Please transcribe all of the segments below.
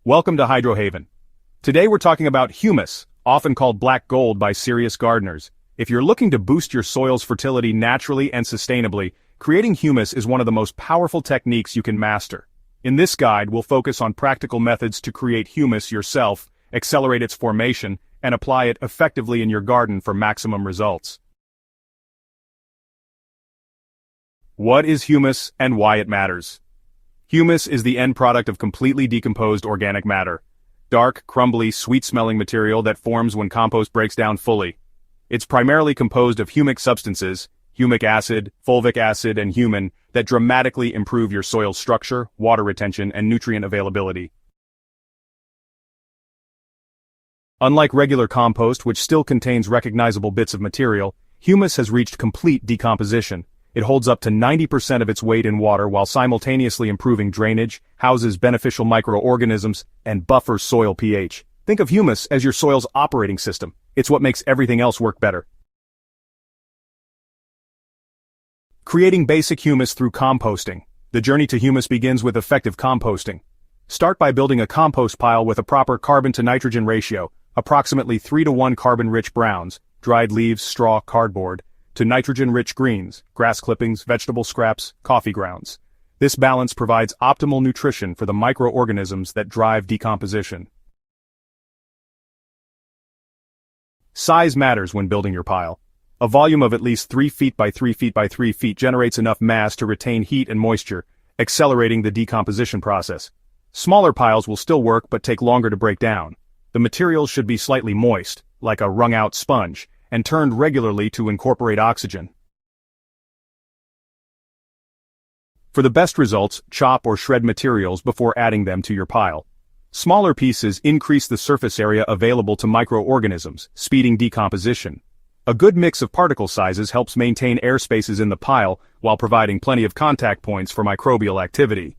Welcome to Hydrohaven. Today we're talking about humus, often called black gold by serious gardeners. If you're looking to boost your soil's fertility naturally and sustainably, creating humus is one of the most powerful techniques you can master. In this guide, we'll focus on practical methods to create humus yourself, accelerate its formation, and apply it effectively in your garden for maximum results. What is humus and why it matters? Humus is the end product of completely decomposed organic matter. Dark, crumbly, sweet-smelling material that forms when compost breaks down fully. It's primarily composed of humic substances, humic acid, fulvic acid, and humin, that dramatically improve your soil's structure, water retention, and nutrient availability. Unlike regular compost, which still contains recognizable bits of material, humus has reached complete decomposition. It holds up to 90% of its weight in water while simultaneously improving drainage, houses beneficial microorganisms, and buffers soil pH. Think of humus as your soil's operating system. It's what makes everything else work better. Creating basic humus through composting. The journey to humus begins with effective composting. Start by building a compost pile with a proper carbon-to-nitrogen ratio, approximately 3:1 carbon-rich browns, dried leaves, straw, cardboard, to nitrogen-rich greens, grass clippings, vegetable scraps, coffee grounds. This balance provides optimal nutrition for the microorganisms that drive decomposition. Size matters when building your pile. A volume of at least 3 feet by 3 feet by 3 feet generates enough mass to retain heat and moisture, accelerating the decomposition process. Smaller piles will still work but take longer to break down. The materials should be slightly moist, like a wrung-out sponge, and turned regularly to incorporate oxygen. For the best results, chop or shred materials before adding them to your pile. Smaller pieces increase the surface area available to microorganisms, speeding decomposition. A good mix of particle sizes helps maintain air spaces in the pile while providing plenty of contact points for microbial activity.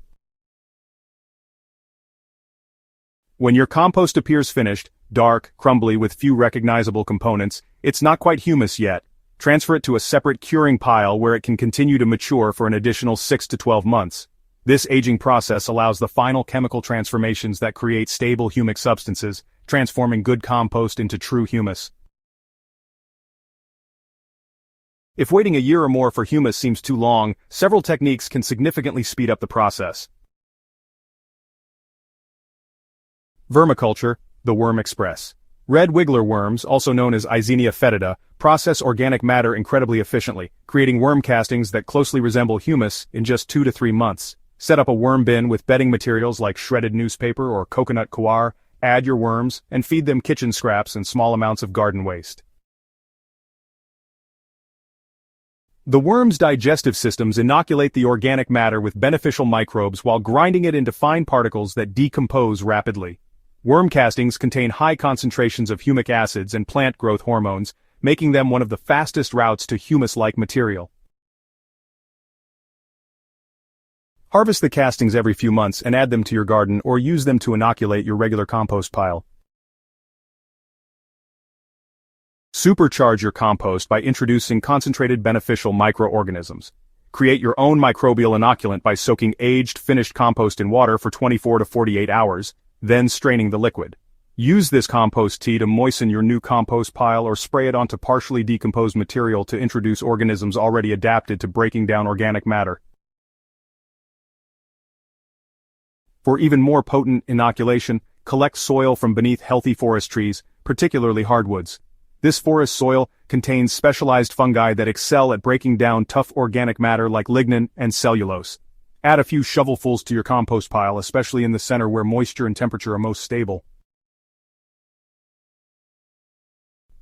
When your compost appears finished, dark, crumbly with few recognizable components, it's not quite humus yet. Transfer it to a separate curing pile where it can continue to mature for an additional 6 to 12 months. This aging process allows the final chemical transformations that create stable humic substances, transforming good compost into true humus. If waiting a year or more for humus seems too long, several techniques can significantly speed up the process. Vermiculture, the worm express. Red wiggler worms, also known as Eisenia fetida, process organic matter incredibly efficiently, creating worm castings that closely resemble humus in just 2 to 3 months. Set up a worm bin with bedding materials like shredded newspaper or coconut coir, add your worms, and feed them kitchen scraps and small amounts of garden waste. The worm's digestive systems inoculate the organic matter with beneficial microbes while grinding it into fine particles that decompose rapidly. Worm castings contain high concentrations of humic acids and plant growth hormones, making them one of the fastest routes to humus-like material. Harvest the castings every few months and add them to your garden or use them to inoculate your regular compost pile. Supercharge your compost by introducing concentrated beneficial microorganisms. Create your own microbial inoculant by soaking aged, finished compost in water for 24 to 48 hours, then straining the liquid. Use this compost tea to moisten your new compost pile or spray it onto partially decomposed material to introduce organisms already adapted to breaking down organic matter. For even more potent inoculation, collect soil from beneath healthy forest trees, particularly hardwoods. This forest soil contains specialized fungi that excel at breaking down tough organic matter like lignin and cellulose. Add a few shovelfuls to your compost pile, especially in the center where moisture and temperature are most stable.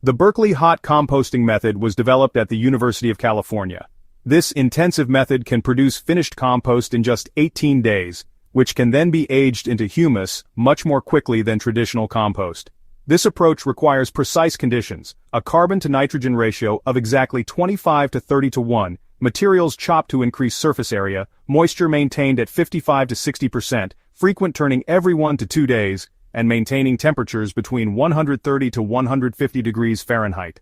The Berkeley hot composting method was developed at the University of California. This intensive method can produce finished compost in just 18 days, which can then be aged into humus much more quickly than traditional compost. This approach requires precise conditions, a carbon-to-nitrogen ratio of exactly 25 to 30 to 1, materials chopped to increase surface area, moisture maintained at 55 to 60%, frequent turning every 1 to 2 days, and maintaining temperatures between 130 to 150 degrees Fahrenheit.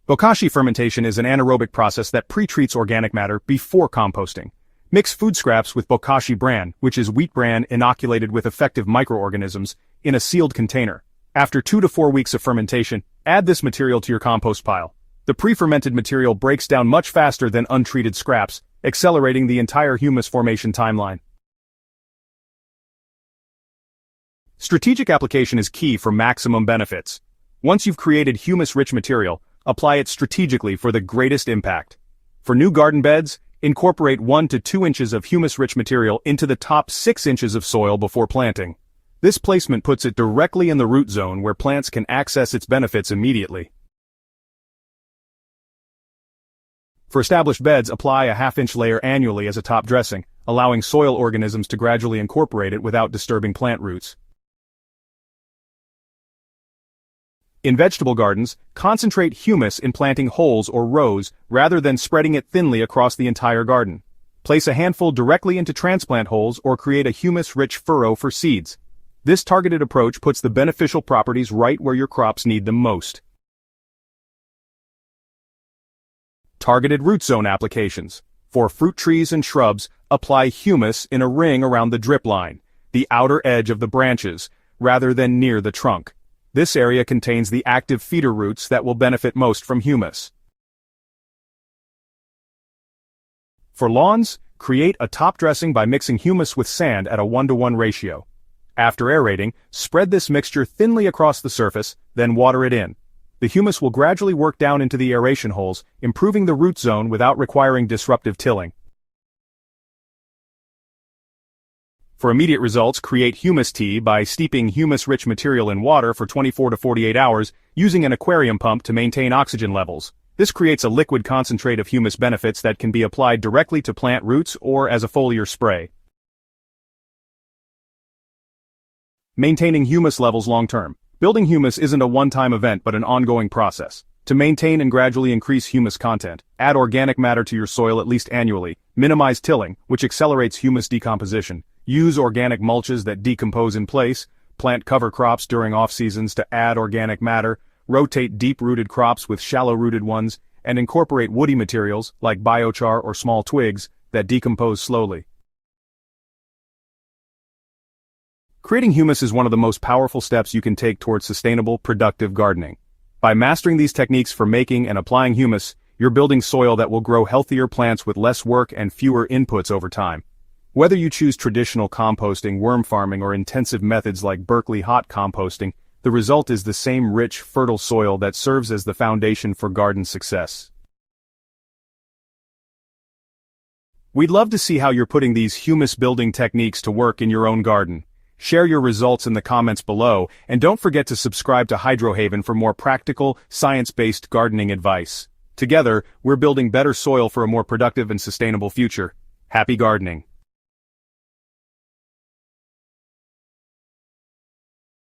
Bokashi fermentation is an anaerobic process that pre-treats organic matter before composting. Mix food scraps with bokashi bran, which is wheat bran inoculated with effective microorganisms, in a sealed container. After 2 to 4 weeks of fermentation, add this material to your compost pile. The pre-fermented material breaks down much faster than untreated scraps, accelerating the entire humus formation timeline. Strategic application is key for maximum benefits. Once you've created humus-rich material, apply it strategically for the greatest impact. For new garden beds, incorporate 1 to 2 inches of humus-rich material into the top 6 inches of soil before planting. This placement puts it directly in the root zone where plants can access its benefits immediately. For established beds, apply a half-inch layer annually as a top dressing, allowing soil organisms to gradually incorporate it without disturbing plant roots. In vegetable gardens, concentrate humus in planting holes or rows rather than spreading it thinly across the entire garden. Place a handful directly into transplant holes or create a humus-rich furrow for seeds. This targeted approach puts the beneficial properties right where your crops need them most. Targeted root zone applications. For fruit trees and shrubs, apply humus in a ring around the drip line, the outer edge of the branches, rather than near the trunk. This area contains the active feeder roots that will benefit most from humus. For lawns, create a top dressing by mixing humus with sand at a 1-to-1 ratio. After aerating, spread this mixture thinly across the surface, then water it in. The humus will gradually work down into the aeration holes, improving the root zone without requiring disruptive tilling. For immediate results, create humus tea by steeping humus-rich material in water for 24 to 48 hours, using an aquarium pump to maintain oxygen levels. This creates a liquid concentrate of humus benefits that can be applied directly to plant roots or as a foliar spray. Maintaining humus levels long-term. Building humus isn't a one-time event but an ongoing process. To maintain and gradually increase humus content, add organic matter to your soil at least annually, minimize tilling, which accelerates humus decomposition, use organic mulches that decompose in place, plant cover crops during off-seasons to add organic matter, rotate deep-rooted crops with shallow-rooted ones, and incorporate woody materials, like biochar or small twigs, that decompose slowly. Creating humus is one of the most powerful steps you can take towards sustainable, productive gardening. By mastering these techniques for making and applying humus, you're building soil that will grow healthier plants with less work and fewer inputs over time. Whether you choose traditional composting, worm farming, or intensive methods like Berkeley hot composting, the result is the same rich, fertile soil that serves as the foundation for garden success. We'd love to see how you're putting these humus-building techniques to work in your own garden. Share your results in the comments below, and don't forget to subscribe to Hydrohaven for more practical, science-based gardening advice. Together, we're building better soil for a more productive and sustainable future. Happy gardening!